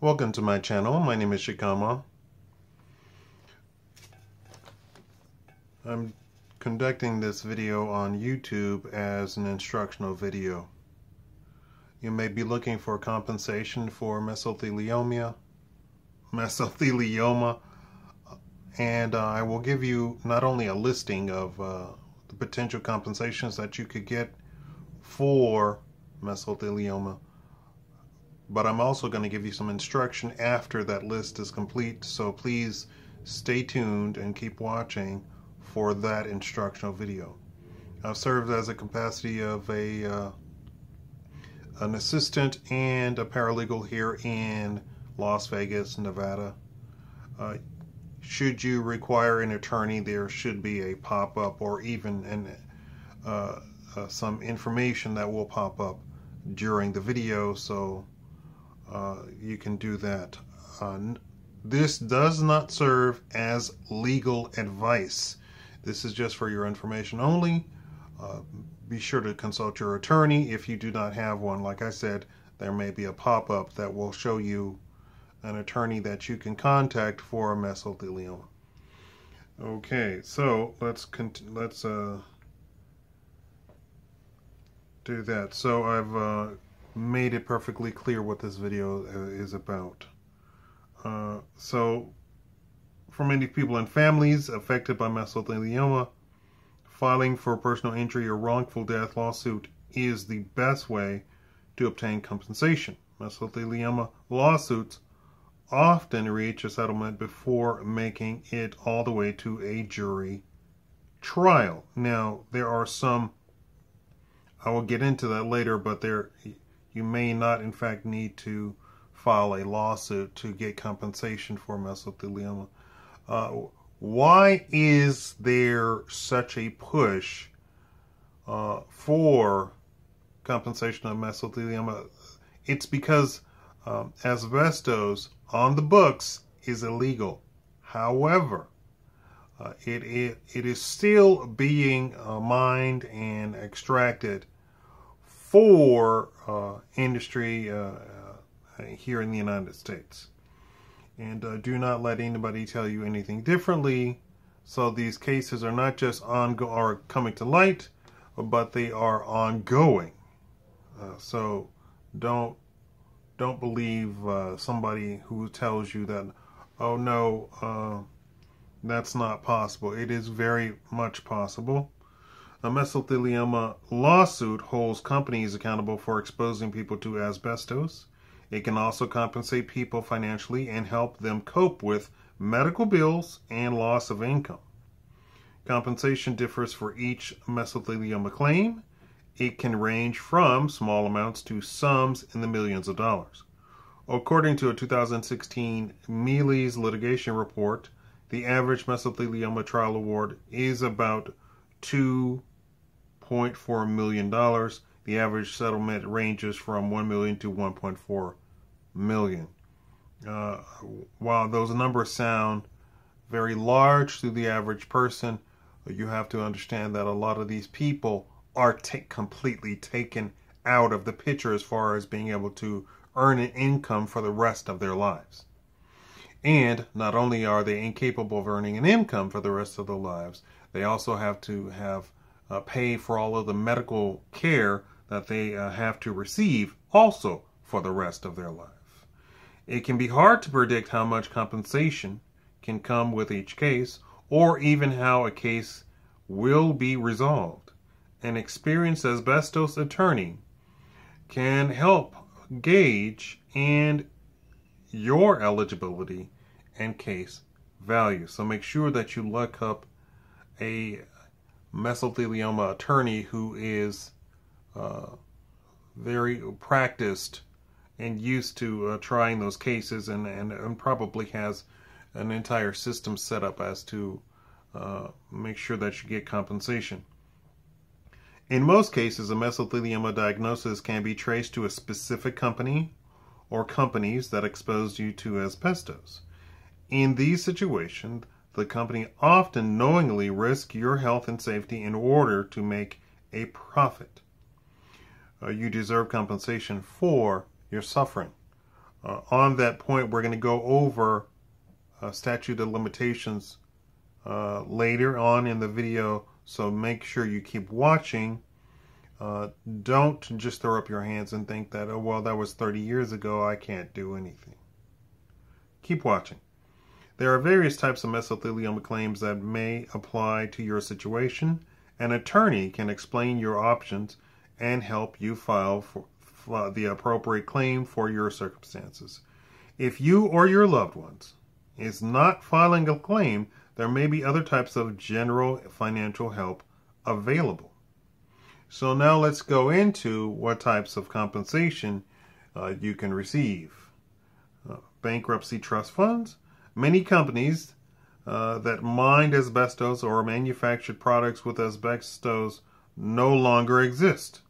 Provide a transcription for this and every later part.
Welcome to my channel. My name is Shikama. I'm conducting this video on YouTube as an instructional video. You may be looking for compensation for mesothelioma, and I will give you not only a listing of the potential compensations that you could get for mesothelioma, but I'm also going to give you some instruction after that list is complete, so please stay tuned and keep watching for that instructional video. I've served as a capacity of an assistant and a paralegal here in Las Vegas, Nevada. Should you require an attorney, there should be a pop-up or even some information that will pop up during the video, so you can do that. This does not serve as legal advice. This is just for your information only. Be sure to consult your attorney if you do not have one. Like I said, there may be a pop-up that will show you an attorney that you can contact for mesothelioma. Okay, so let's do that. So I've made it perfectly clear what this video is about. So for many people and families affected by mesothelioma, filing for personal injury or wrongful death lawsuit is the best way to obtain compensation. Mesothelioma lawsuits often reach a settlement before making it all the way to a jury trial. Now, there are some, I will get into that later, but you may not in fact need to file a lawsuit to get compensation for mesothelioma. Why is there such a push for compensation of mesothelioma? It's because asbestos on the books is illegal. However, it is still being mined and extracted for industry here in the United States. And do not let anybody tell you anything differently. So these cases are not just are coming to light, but they are ongoing. So don't believe somebody who tells you that, oh no, that's not possible. It is very much possible. A mesothelioma lawsuit holds companies accountable for exposing people to asbestos. It can also compensate people financially and help them cope with medical bills and loss of income. Compensation differs for each mesothelioma claim. It can range from small amounts to sums in the millions of dollars. According to a 2016 Mealy's litigation report, the average mesothelioma trial award is about $2.4 million. The average settlement ranges from $1 million to $1.4 million. While those numbers sound very large to the average person, you have to understand that a lot of these people are completely taken out of the picture as far as being able to earn an income for the rest of their lives. And not only are they incapable of earning an income for the rest of their lives, they also have to pay for all of the medical care that they have to receive also for the rest of their life. It can be hard to predict how much compensation can come with each case, or even how a case will be resolved. An experienced asbestos attorney can help gauge your eligibility and case value. So make sure that you look up a mesothelioma attorney who is very practiced and used to trying those cases, and probably has an entire system set up as to make sure that you get compensation. In most cases, a mesothelioma diagnosis can be traced to a specific company or companies that exposed you to asbestos. In these situations, the company often knowingly risks your health and safety in order to make a profit. You deserve compensation for your suffering. On that point, we're going to go over statute of limitations later on in the video, so make sure you keep watching. Don't just throw up your hands and think that, oh, well, that was 30 years ago, I can't do anything. Keep watching. There are various types of mesothelioma claims that may apply to your situation. An attorney can explain your options and help you file for the appropriate claim for your circumstances. If you or your loved ones is not filing a claim, there may be other types of general financial help available. So now let's go into what types of compensation you can receive. Bankruptcy trust funds. Many companies that mined asbestos or manufactured products with asbestos no longer exist.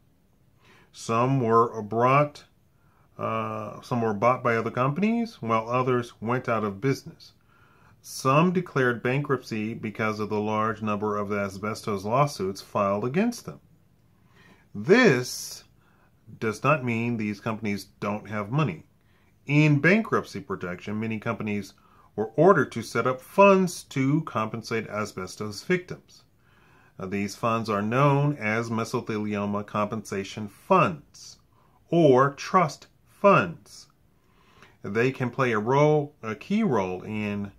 Some were bought by other companies, while others went out of business. Some declared bankruptcy because of the large number of asbestos lawsuits filed against them. This does not mean these companies don't have money. In bankruptcy protection, many companies were ordered to set up funds to compensate asbestos victims. These funds are known as mesothelioma compensation funds or trust funds. They can play a key role in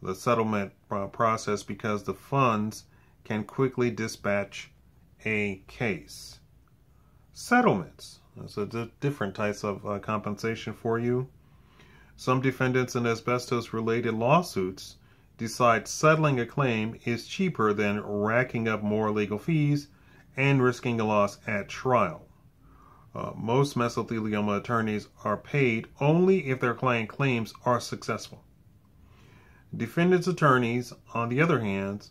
the settlement process because the funds can quickly dispatch a case. Settlements. So different types of compensation for you. Some defendants in asbestos-related lawsuits decide settling a claim is cheaper than racking up more legal fees and risking a loss at trial. Most mesothelioma attorneys are paid only if their client claims are successful. Defendants' attorneys, on the other hand,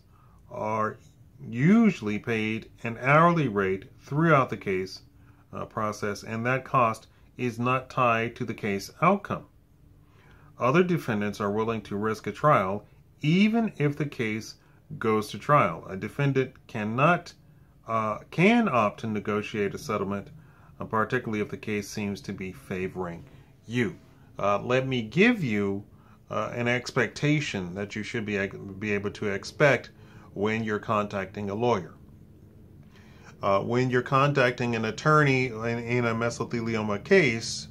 are usually paid an hourly rate throughout the case process, and that cost is not tied to the case outcome. Other defendants are willing to risk a trial even if the case goes to trial. A defendant can opt to negotiate a settlement, particularly if the case seems to be favoring you. Let me give you an expectation that you should be able to expect when you're contacting a lawyer. When you're contacting an attorney in a mesothelioma case,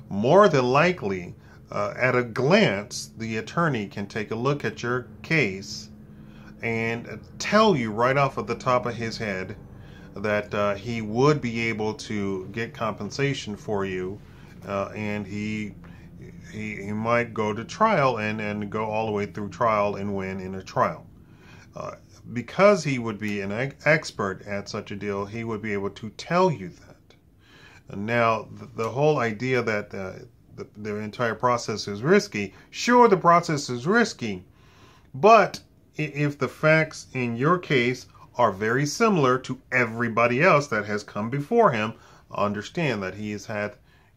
more than likely, at a glance, the attorney can take a look at your case and tell you right off of the top of his head that he would be able to get compensation for you, and he might go to trial and go all the way through trial and win in a trial. Because he would be an expert at such a deal, he would be able to tell you that. Now, the whole idea that the entire process is risky, sure, the process is risky, but if the facts in your case are very similar to everybody else that has come before him, understand that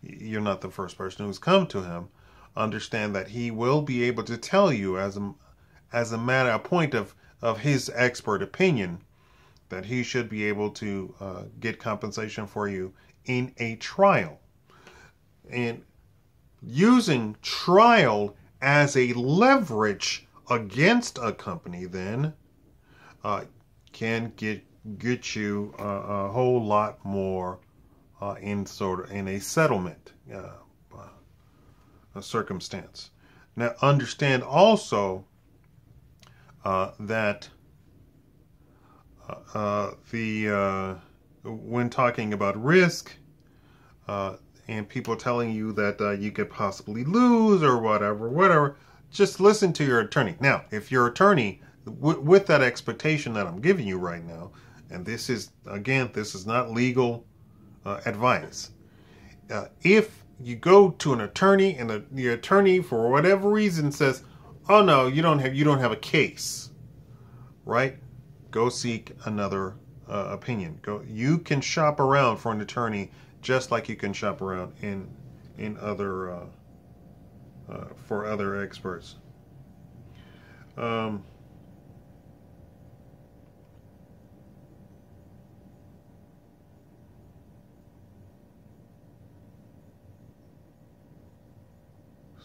you're not the first person who's come to him. Understand that he will be able to tell you as a point of his expert opinion that he should be able to get compensation for you in a trial. And using trial as a leverage against a company then can get you a whole lot more in a settlement circumstance. Now understand also that when talking about risk and people telling you that you could possibly lose or whatever, just listen to your attorney. Now, if your attorney, with that expectation that I'm giving you right now, and this is not legal advice. If you go to an attorney and the attorney, for whatever reason, says, "Oh no, you don't have a case," right? Go seek another opinion. You can shop around for an attorney just like you can shop around in other for other experts.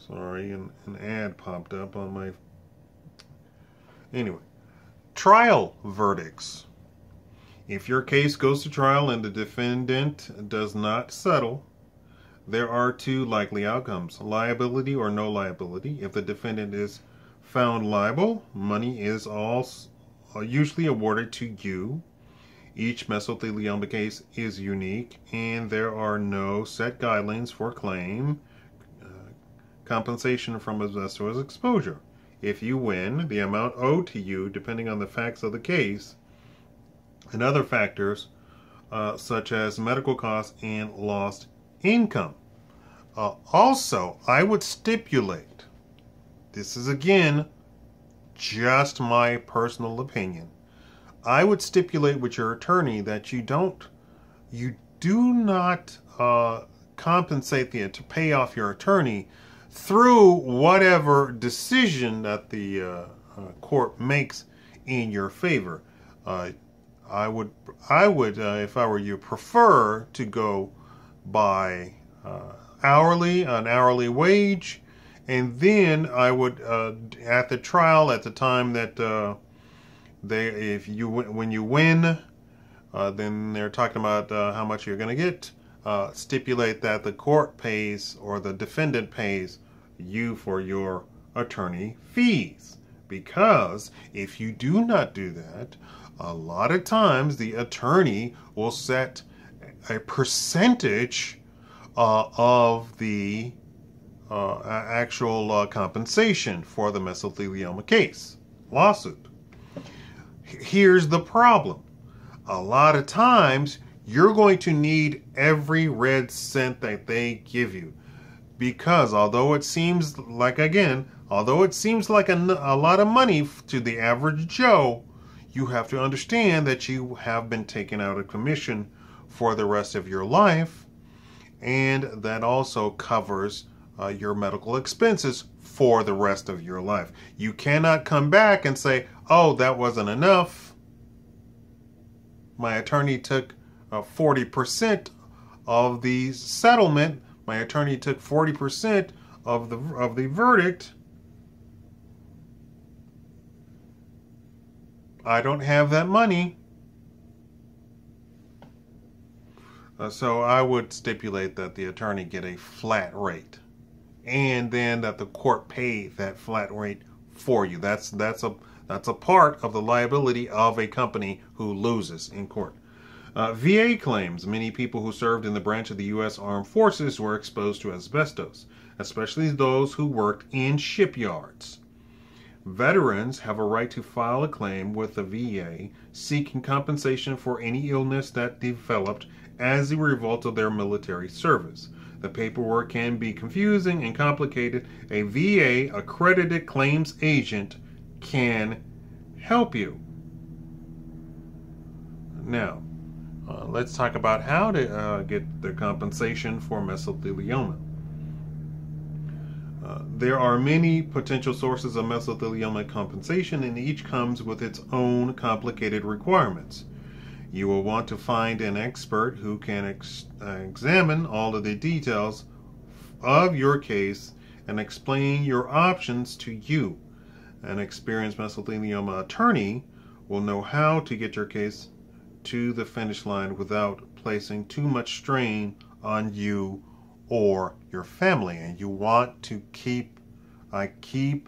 Sorry, an ad popped up on my... Anyway, trial verdicts. If your case goes to trial and the defendant does not settle, there are two likely outcomes: liability or no liability. If the defendant is found liable, money is usually awarded to you. Each mesothelioma case is unique, and there are no set guidelines for claim compensation from asbestos exposure. If you win, the amount owed to you, depending on the facts of the case and other factors such as medical costs and lost income. Also, I would stipulate, this is again just my personal opinion, I would stipulate with your attorney that you do not compensate to pay off your attorney through whatever decision that the court makes in your favor. I would, if I were you, prefer to go by an hourly wage, and then I would at the trial, at the time that when you win, then they're talking about how much you're going to get. Stipulate that the court pays or the defendant pays you for your attorney fees. Because if you do not do that, a lot of times the attorney will set a percentage of the actual compensation for the mesothelioma case lawsuit. Here's the problem. A lot of times you're going to need every red cent that they give you, because although it seems like a lot of money to the average Joe, you have to understand that you have been taken out of commission for the rest of your life, and that also covers your medical expenses for the rest of your life. You cannot come back and say, oh, that wasn't enough. My attorney took 40% of the settlement. My attorney took 40% of the verdict. I don't have that money. So I would stipulate that the attorney get a flat rate, and then that the court pay that flat rate for you. That's a part of the liability of a company who loses in court. VA claims. Many people who served in the branch of the U.S. Armed Forces were exposed to asbestos, especially those who worked in shipyards. Veterans have a right to file a claim with the VA seeking compensation for any illness that developed as a result of their military service. The paperwork can be confusing and complicated. A VA accredited claims agent can help you. Now, let's talk about how to get the compensation for mesothelioma. There are many potential sources of mesothelioma compensation, and each comes with its own complicated requirements. You will want to find an expert who can examine all of the details of your case and explain your options to you. An experienced mesothelioma attorney will know how to get your case to the finish line without placing too much strain on you or your family. And you want to I keep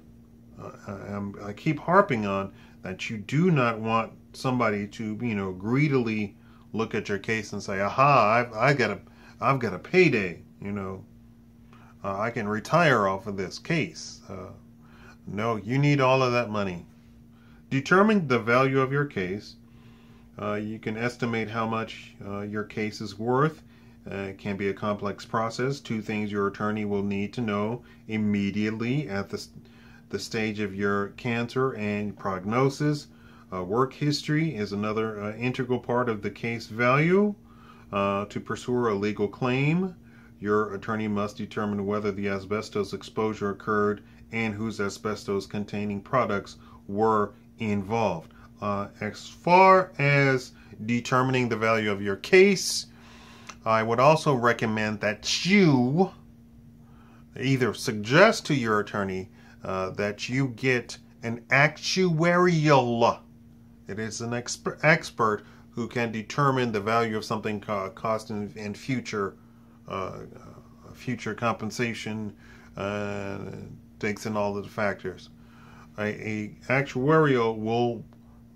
harping on that you do not want somebody to, greedily look at your case and say, aha, I've got a payday, I can retire off of this case. No, you need all of that money. Determine the value of your case. You can estimate how much your case is worth. It can be a complex process. Two things your attorney will need to know immediately at the stage of your cancer and prognosis. Work history is another integral part of the case value. To pursue a legal claim, your attorney must determine whether the asbestos exposure occurred and whose asbestos-containing products were involved. As far as determining the value of your case, I would also recommend that you either suggest to your attorney that you get an actuarial. It is an expert who can determine the value of something cost and future compensation, takes in all of the factors. A actuarial will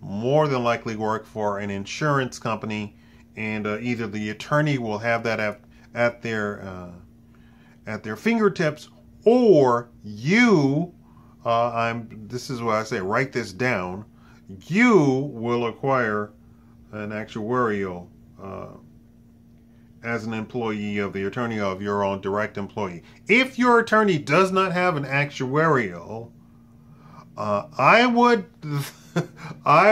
more than likely work for an insurance company, and either the attorney will have that at their fingertips, or you, this is what I say, write this down, you will acquire an actuarial as an employee of the attorney of your own direct employee. If your attorney does not have an actuarial, I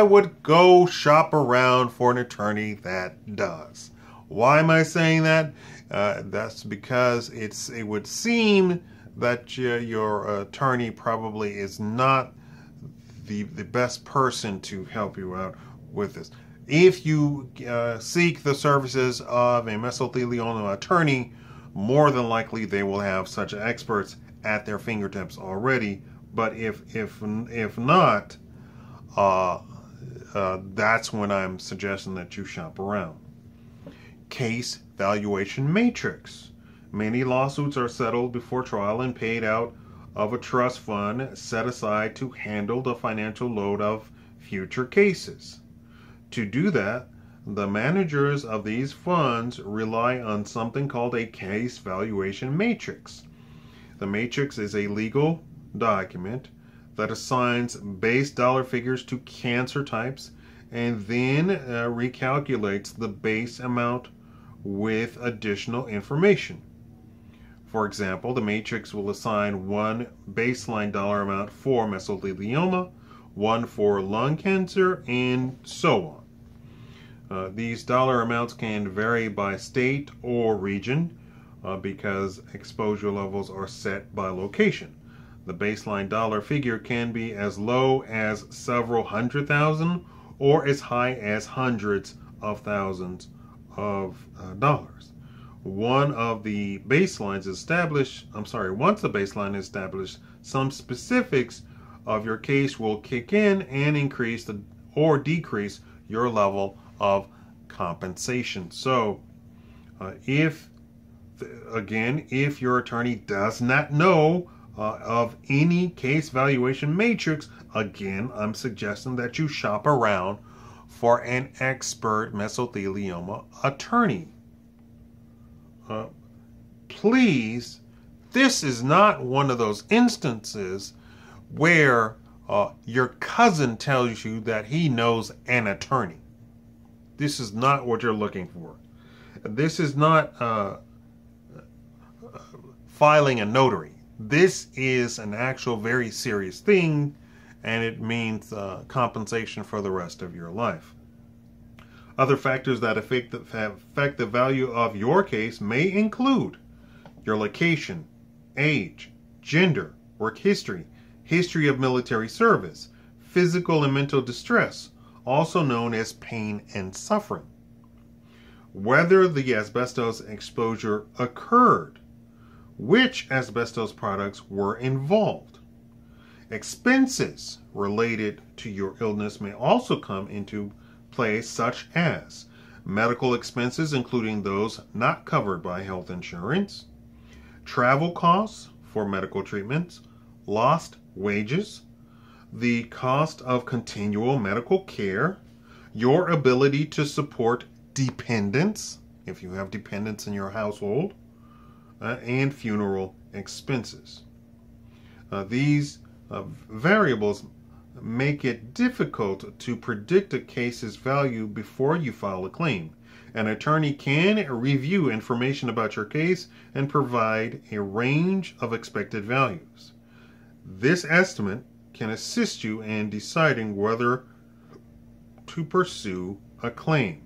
would go shop around for an attorney that does. Why am I saying that? That's because it would seem that your attorney probably is not the best person to help you out with this. If you seek the services of a mesothelioma attorney, more than likely they will have such experts at their fingertips already. But if not, that's when I'm suggesting that you shop around. Case valuation matrix. Many lawsuits are settled before trial and paid out of a trust fund set aside to handle the financial load of future cases. To do that, the managers of these funds rely on something called a case valuation matrix. The matrix is a legal document that assigns base dollar figures to cancer types and then recalculates the base amount with additional information. For example, the matrix will assign one baseline dollar amount for mesothelioma, one for lung cancer, and so on. These dollar amounts can vary by state or region because exposure levels are set by location. The baseline dollar figure can be as low as several $100,000 or as high as hundreds of thousands of dollars. Once the baseline is established, some specifics of your case will kick in and increase or decrease your level of compensation. So, if your attorney does not know of any case valuation matrix, again, I'm suggesting that you shop around for an expert mesothelioma attorney. Please, this is not one of those instances where your cousin tells you that he knows an attorney. This is not what you're looking for. This is not filing a notary. This is an actual very serious thing, and it means compensation for the rest of your life. Other factors that affect the value of your case may include your location, age, gender, work history, history of military service, physical and mental distress, also known as pain and suffering, whether the asbestos exposure occurred, which asbestos products were involved. Expenses related to your illness may also come into play, such as medical expenses, including those not covered by health insurance, travel costs for medical treatments, lost wages, the cost of continual medical care, your ability to support dependents, if you have dependents in your household, and funeral expenses. These variables make it difficult to predict a case's value before you file a claim. An attorney can review information about your case and provide a range of expected values. This estimate can assist you in deciding whether to pursue a claim.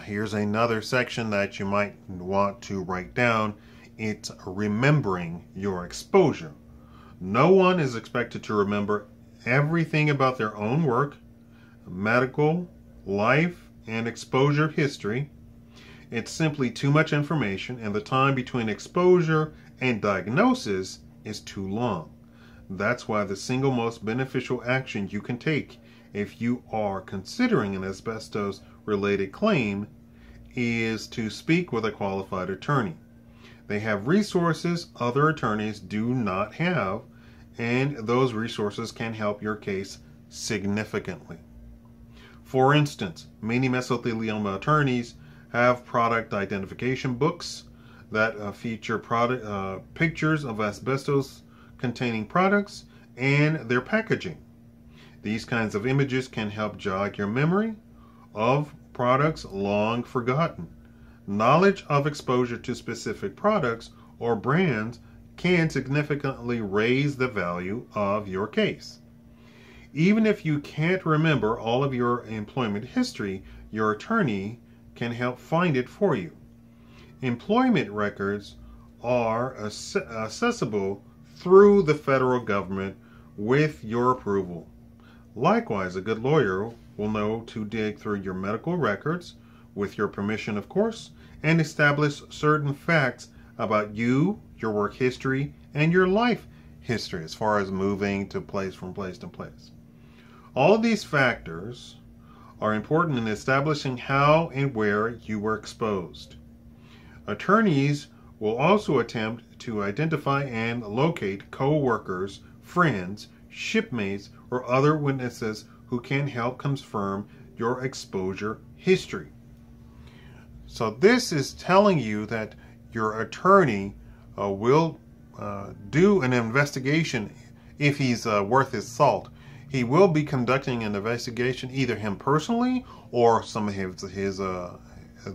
Here's another section that you might want to write down. It's remembering your exposure. No one is expected to remember everything about their own work, medical, life, and exposure history. It's simply too much information, and the time between exposure and diagnosis is too long. That's why the single most beneficial action you can take if you are considering an asbestos-related claim is to speak with a qualified attorney. They have resources other attorneys do not have, and those resources can help your case significantly. For instance, many mesothelioma attorneys have product identification books that feature pictures of asbestos-containing products and their packaging. These kinds of images can help jog your memory of products long forgotten. Knowledge of exposure to specific products or brands can significantly raise the value of your case. Even if you can't remember all of your employment history, your attorney can help find it for you. Employment records are accessible through the federal government with your approval. Likewise, a good lawyer will know to dig through your medical records, with your permission of course, and establish certain facts about you, your work history, and your life history as far as moving from place to place. All of these factors are important in establishing how and where you were exposed. Attorneys will also attempt to identify and locate co-workers, friends, shipmates, or other witnesses who can help confirm your exposure history. So this is telling you that your attorney will do an investigation if he's worth his salt. He will be conducting an investigation, either him personally or some of his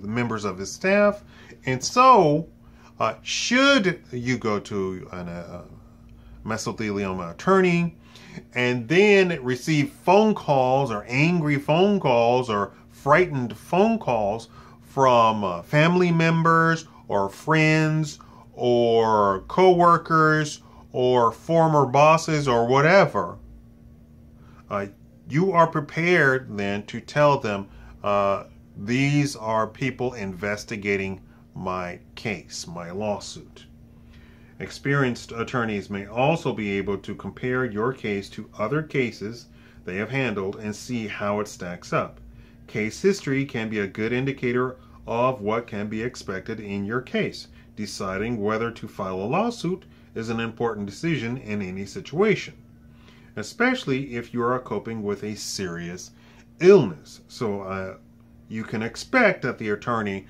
members of his staff. And so, should you go to a mesothelioma attorney and then receive phone calls or angry phone calls or frightened phone calls from family members or friends or co-workers or former bosses or whatever, you are prepared then to tell them, these are people investigating my case, my lawsuit. Experienced attorneys may also be able to compare your case to other cases they have handled and see how it stacks up. Case history can be a good indicator of what can be expected in your case. Deciding whether to file a lawsuit is an important decision in any situation, especially if you are coping with a serious illness. So you can expect that the attorney,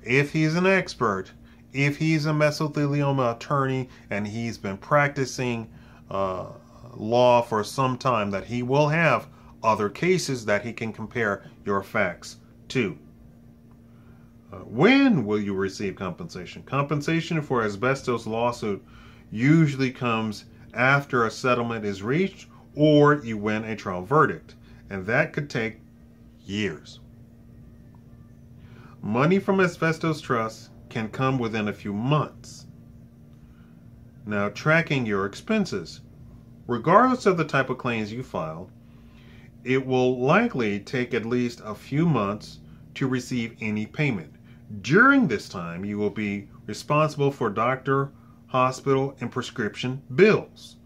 if he's an expert, if he's a mesothelioma attorney and he's been practicing law for some time, that he will have other cases that he can compare your facts to. When will you receive compensation? Compensation for asbestos lawsuit usually comes after a settlement is reached or you win a trial verdict, and that could take years. Money from asbestos trusts can come within a few months. Now, tracking your expenses. Regardless of the type of claims you file, it will likely take at least a few months to receive any payment. During this time, you will be responsible for doctor, hospital, and prescription bills.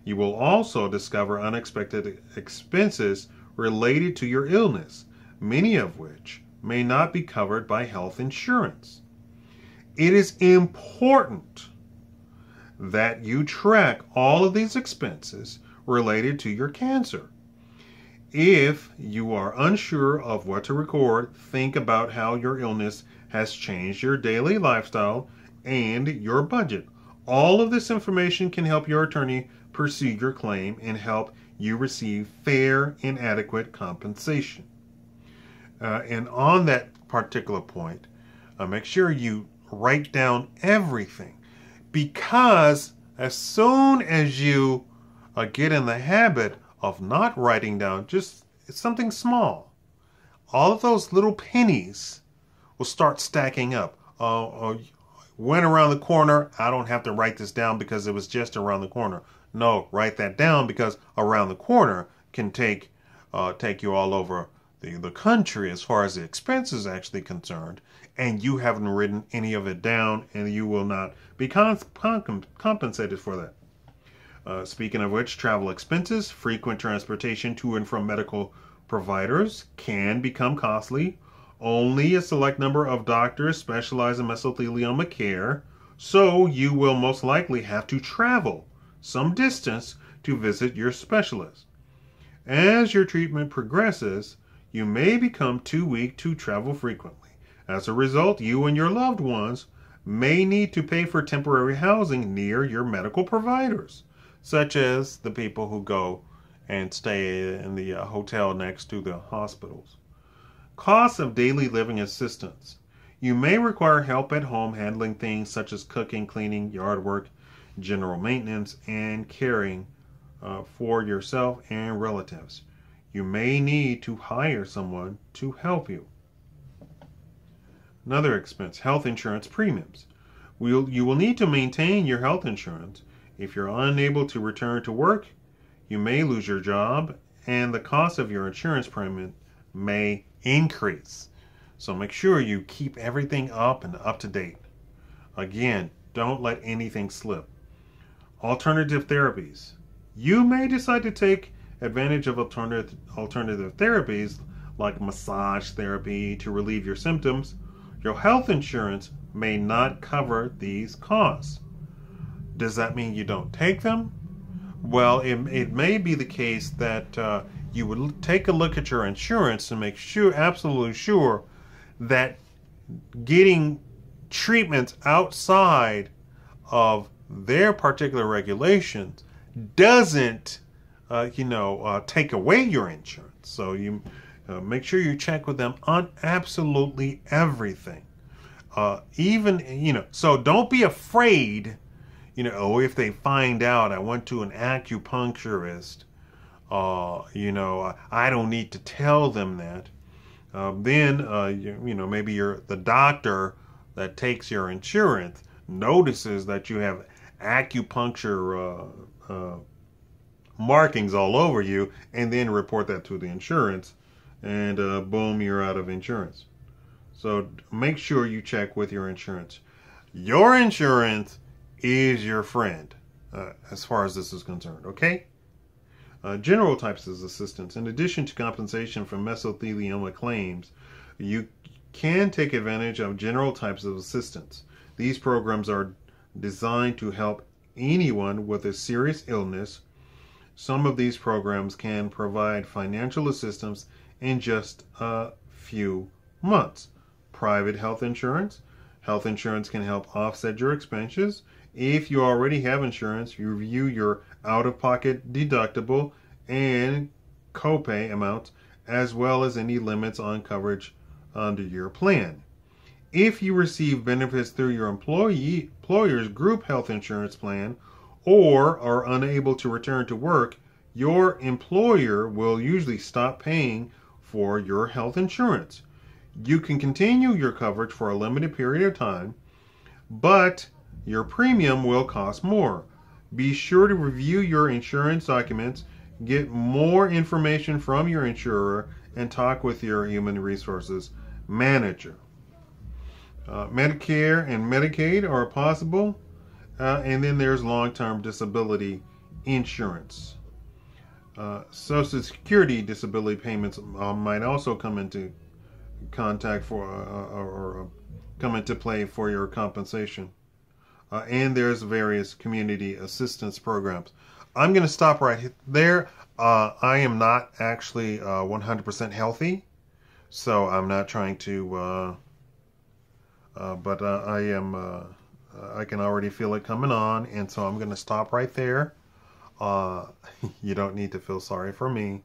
You will also discover unexpected expenses related to your illness, many of which may not be covered by health insurance. It is important that you track all of these expenses related to your cancer. If you are unsure of what to record, think about how your illness has changed your daily lifestyle and your budget. All of this information can help your attorney pursue your claim and help you receive fair and adequate compensation. And on that particular point, make sure you write down everything, because as soon as you get in the habit of not writing down just something small, all of those little pennies will start stacking up. Went around the corner, I don't have to write this down because it was just around the corner. No, write that down, because around the corner can take you all over the country as far as the expense is actually concerned. and you haven't written any of it down, and you will not be compensated for that. Speaking of which, travel expenses, frequent transportation to and from medical providers can become costly. Only a select number of doctors specialize in mesothelioma care, so you will most likely have to travel some distance to visit your specialist. As your treatment progresses, you may become too weak to travel frequently. As a result, you and your loved ones may need to pay for temporary housing near your medical providers, such as the people who go and stay in the hotel next to the hospitals. Costs of daily living assistance. You may require help at home handling things such as cooking, cleaning, yard work, general maintenance, and caring for yourself and relatives. You may need to hire someone to help you. Another expense, health insurance premiums. You will need to maintain your health insurance. If you're unable to return to work, you may lose your job, and the cost of your insurance premium may increase. So make sure you keep everything up and up to date. Again, don't let anything slip. Alternative therapies. You may decide to take advantage of alternative therapies like massage therapy to relieve your symptoms. Your health insurance may not cover these costs. Does that mean you don't take them? Well, it may be the case that you would take a look at your insurance and make sure, absolutely sure, that getting treatments outside of their particular regulations doesn't, take away your insurance. So you make sure you check with them on absolutely everything. So don't be afraid, if they find out I went to an acupuncturist, I don't need to tell them that. Then maybe the doctor that takes your insurance notices that you have acupuncture markings all over you, and then report that to the insurance, and boom, you're out of insurance. So make sure you check with your insurance. Your insurance is your friend as far as this is concerned, okay? General types of assistance. In addition to compensation for mesothelioma claims, you can take advantage of general types of assistance. These programs are designed to help anyone with a serious illness. Some of these programs can provide financial assistance in just a few months. Private health insurance. Health insurance can help offset your expenses. If you already have insurance, you review your out-of-pocket deductible and copay amounts, as well as any limits on coverage under your plan. If you receive benefits through your employer's group health insurance plan or are unable to return to work, your employer will usually stop paying for your health insurance. You can continue your coverage for a limited period of time, but your premium will cost more. Be sure to review your insurance documents, get more information from your insurer, and talk with your human resources manager. Medicare and Medicaid are possible, and then there's long-term disability insurance. Social Security disability payments might also come into contact for or come into play for your compensation. And there's various community assistance programs. I'm going to stop right there. I am not actually 100% healthy, so I'm not trying to, but I am, I can already feel it coming on, and so I'm going to stop right there. You don't need to feel sorry for me.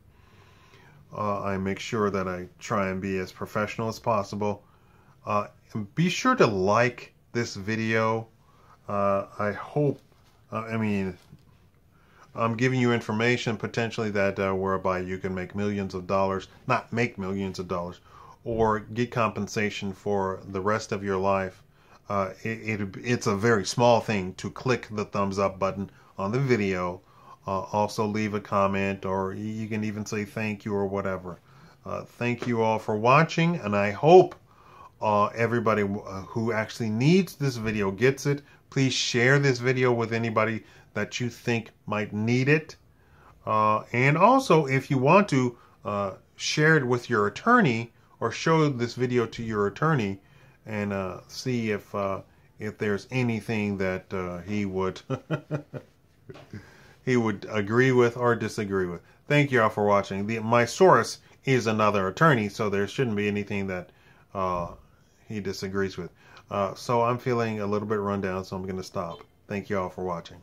I make sure that I try and be as professional as possible. And be sure to like this video. I hope, I'm giving you information potentially that whereby you can make millions of dollars, not make millions of dollars, or get compensation for the rest of your life. It's a very small thing to click the thumbs up button on the video. Also leave a comment, or you can even say thank you or whatever. Thank you all for watching, and I hope everybody who actually needs this video gets it. Please share this video with anybody that you think might need it. And also, if you want to share it with your attorney, or show this video to your attorney, and see if there's anything that he would he would agree with or disagree with. Thank you all for watching. My source is another attorney, so there shouldn't be anything that he disagrees with. So I'm feeling a little bit run down, so I'm going to stop. Thank you all for watching.